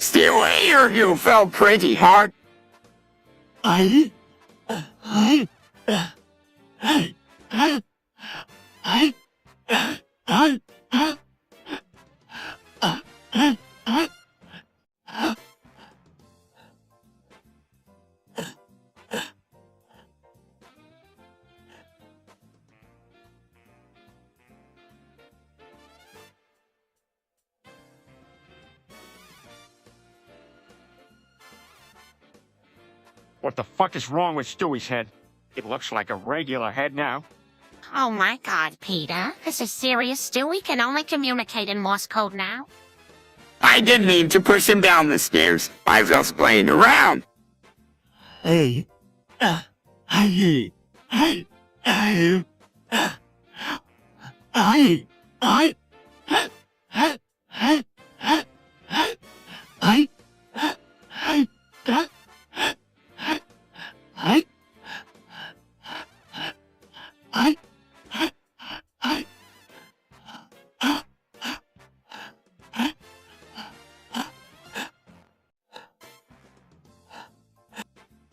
Stewie, you fell pretty hard. I What the fuck is wrong with Stewie's head? It looks like a regular head now. Oh my God, Peter. This is serious. Stewie can only communicate in Morse code now. I didn't mean to push him down the stairs. I was just playing around. I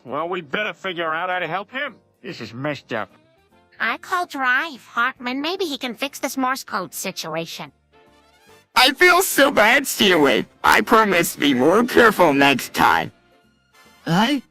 Well, we better figure out how to help him. This is messed up. I call Drive. Hartman, maybe he can fix this Morse code situation. I feel so bad, Stewie. I promise to be more careful next time. I